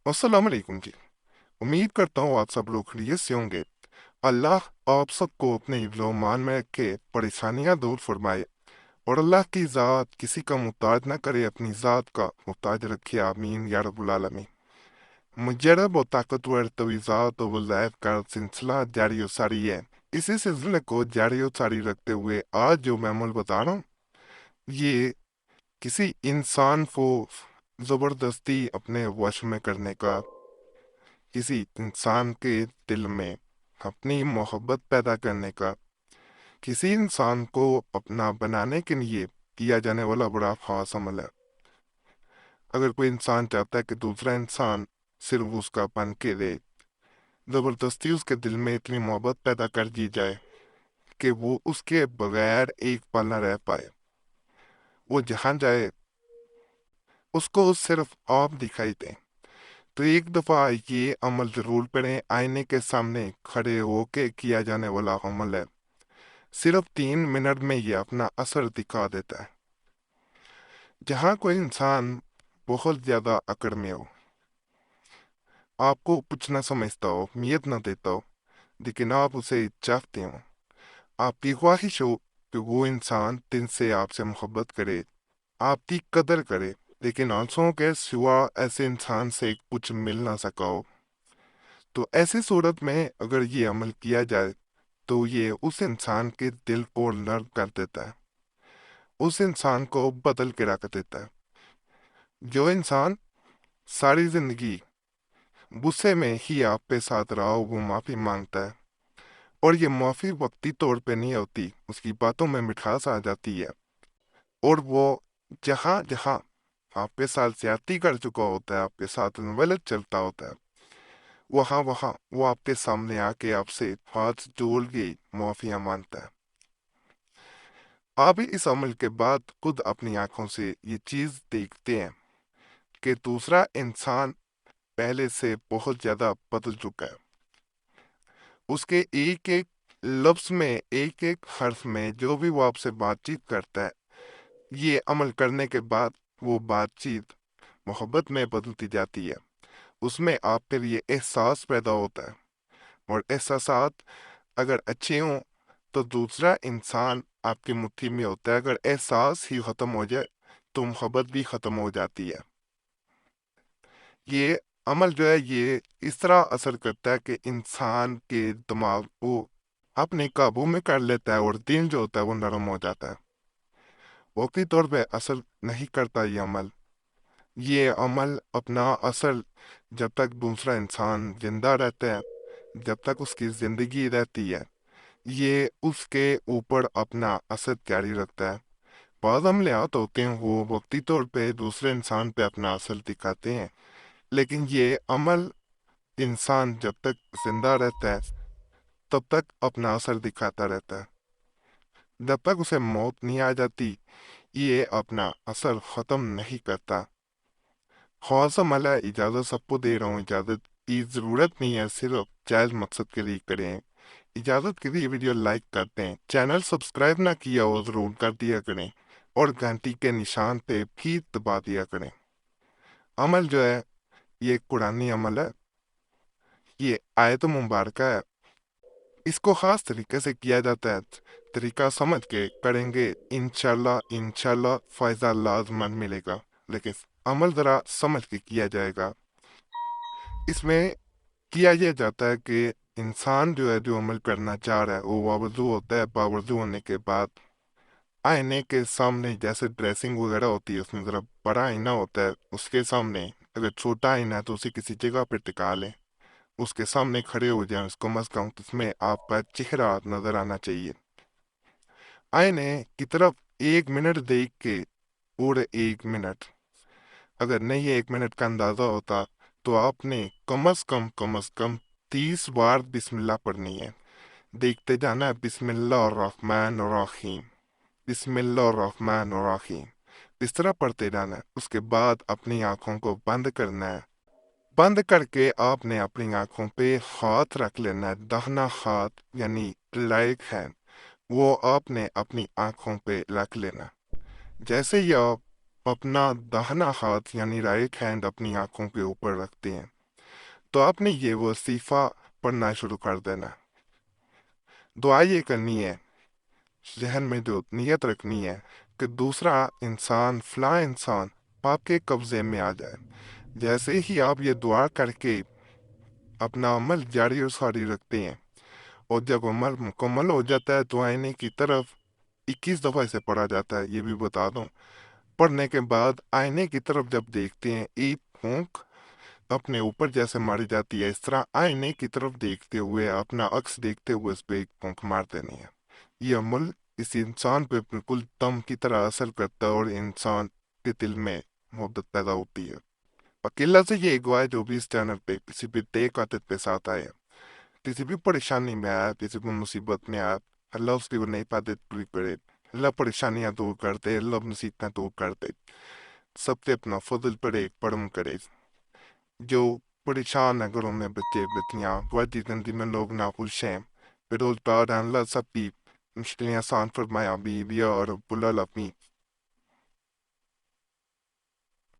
अस्सलाम वालेकुम जी। उम्मीद करता हूँ आप सब लोग खैरियत से होंगे। अल्लाह आप सबको अपने हिफ्ज़-ओ-मान में रखे, परेशानियां दूर फरमाए और अल्लाह की ज़ात किसी का मुहताज ना करे, अपनी ज़ात का मुहताज रखे। आमीन या रब्बुल आलमीन। मुजरब और ताकतवर तवी ज़ात और वज़ाइफ का सिलसिला जारी और सारी है। इसी सिलसिले को जारी और सारी रखते हुए आज जो मैं अमल बता रहा हूँ, ये किसी इंसान को ज़बरदस्ती अपने वश में करने का, किसी इंसान के दिल में अपनी मोहब्बत पैदा करने का, किसी इंसान को अपना बनाने के लिए किया जाने वाला बड़ा खास अमल है। अगर कोई इंसान चाहता है कि दूसरा इंसान सिर्फ उसका बन के रहे, ज़बरदस्ती उसके दिल में इतनी मोहब्बत पैदा कर दी जाए कि वो उसके बगैर एक पल न रह पाए, वो जहाँ जाए उसको सिर्फ आप दिखाई दें, तो एक दफ़ा ये अमल ज़रूर करें। आईने के सामने खड़े होके किया जाने वाला अमल है। सिर्फ 3 मिनट में ये अपना असर दिखा देता है। जहाँ कोई इंसान बहुत ज्यादा अकड़ में हो, आपको कुछ ना समझता हो, नियत ना देता हो, लेकिन आप उसे चाहते हो, आपकी ख्वाहिश हो कि वो इंसान दिल से आपसे मोहब्बत करे, आपकी कदर करे, लेकिन आंसुओं के सिवा ऐसे इंसान से कुछ मिल ना सका हो, तो ऐसी सूरत में अगर ये अमल किया जाए तो ये उस इंसान के दिल को नर्म कर देता है, उस इंसान को बदल के रख देता है। जो इंसान सारी जिंदगी गुस्से में ही आपके साथ रहा हो, वो माफी मांगता है, और ये माफी वक्ती तौर पे नहीं होती, उसकी बातों में मिठास आ जाती है, और वो जहाँ जहाँ आपके साथ ज्यादती कर चुका होता है, आपके साथ गलत चलता होता है, वहाँ वहाँ वो आपके सामने आके आपसे हाथ जोड़ के माफिया मांगता है। आप इस अमल के बाद खुद अपनी आंखों से ये चीज देखते हैं कि दूसरा इंसान पहले से बहुत ज्यादा बदल चुका है। उसके एक एक लफ्ज में, एक एक हर्फ में जो भी वो आपसे बातचीत करता है, ये अमल करने के बाद वो बातचीत मोहब्बत में बदलती जाती है। उसमें आपके लिए एहसास पैदा होता है, और एहसासात अगर अच्छे हों तो दूसरा इंसान आपकी मुट्ठी में होता है। अगर एहसास ही खत्म हो जाए तो मोहब्बत भी खत्म हो जाती है। ये अमल जो है ये इस तरह असर करता है कि इंसान के दिमाग को अपने काबू में कर लेता है, और दिल जो होता है वो नरम हो जाता है। वक्ती तौर पे असर नहीं करता ये अमल अपना असर जब तक दूसरा इंसान जिंदा रहता है, जब तक उसकी जिंदगी रहती है, ये उसके ऊपर अपना असर जारी रखता है। बाद अमलियात होते हैं वो वक्ती तौर पे दूसरे इंसान पे अपना असर दिखाते हैं, लेकिन ये अमल इंसान जब तक जिंदा रहता है तब तक अपना असर दिखाता रहता है। जब तक उसे मौत नहीं आ जाती ये अपना असर खत्म नहीं करता। ख्वास अमल है, इजाज़त सबको दे रहा हूँ, इजाज़त की ज़रूरत नहीं है, सिर्फ जायज़ मकसद के लिए करें। इजाज़त के लिए वीडियो लाइक करते हैं, चैनल सब्सक्राइब ना किया हो ज़रूर कर दिया करें, और घंटी के निशान पे भी दबा दिया करें। अमल जो है ये कुरानी अमल है, ये आयत मुबारक है। इसको खास तरीके से किया जाता है, तरीका समझ के करेंगे, इंशाल्लाह इंशाल्लाह फायदा लाजमन मिलेगा। लेकिन अमल जरा समझ के किया जाएगा। इसमें किया यह जाता है कि इंसान जो है जो अमल करना चाह रहा है वो बावजू होता है। बावजू होने के बाद आईने के सामने, जैसे ड्रेसिंग वगैरह होती है उसमें जरा बड़ा आईना होता है, उसके सामने अगर छोटा आईना है तो उसे किसी जगह पे टिका लें, उसके सामने खड़े हो जाएं, उसको मस कम, उसमें आपका चेहरा नजर आना चाहिए। आईने की तरफ 1 मिनट देख के, पूरे 1 मिनट, अगर नहीं 1 मिनट का अंदाजा होता तो आपने कम अज कम 30 बार बिस्मिल्लाह पढ़नी है। देखते जाना है, बिस्मिल्लाहिर्रहमानिर्रहीम, बिस्मिल्लाहिर्रहमानिर्रहीम, इस तरह पढ़ते जाना है। उसके बाद अपनी आंखों को बंद करना है। बंद करके आपने अपनी आंखों पे हाथ रख लेना है, दाहिना हाथ यानी राइट हैंड, वो आपने अपनी आंखों पे रख लेना। जैसे ही आप اپنا داہنا ہاتھ یعنی رائٹ ہینڈ اپنی آنکھوں کے اوپر رکھتے ہیں تو آپ نے یہ وظیفہ پڑھنا شروع کر دینا۔ دعا یہ کرنی ہے، ذہن میں جو نیت رکھنی ہے کہ دوسرا انسان، فلاں انسان آپ کے قبضے میں آ جائے۔ جیسے ہی آپ یہ دعا کر کے اپنا عمل جاری و ساری رکھتے ہیں اور جب عمل مکمل ہو جاتا ہے تو آئینے کی طرف 21 دفعہ اسے پڑھا جاتا ہے، یہ بھی بتا دوں۔ پڑھنے کے بعد آئینے کی طرف جب دیکھتے ہیں، ایک پھونک اپنے اوپر جیسے ماری جاتی ہے، اس طرح آئینے کی طرف دیکھتے ہوئے، اپنا عکس دیکھتے ہوئے اس پہ ایک پھونک مار دینی ہے۔ یہ عمل اس انسان پہ بالکل دم کی طرح اثر کرتا ہے اور انسان کے دل میں محبت پیدا ہوتی ہے۔ اکیلا سے یہ اگوا ہے جو بھی اس چینل پہ کسی بھی دیکھ عادت کے ساتھ آئے، کسی بھی پریشانی میں آیا، کسی بھی مصیبت میں آیا، اللہ اس کی وہ نئی عادت پوری کرے، اللہ پریشانیاں دور کر دے، اللہ مصیبتیں دور کر دے، سب سے اپنا فضل پڑے، کرم کرے۔ جو پریشان ہے گھروں میں بچے بچیاں، وادی زندگی میں لوگ ناخوش ہیں، بے روزگار ہیں، اللہ سب کی مشکلیں آسان فرمایا، بیویا اور رب العالمین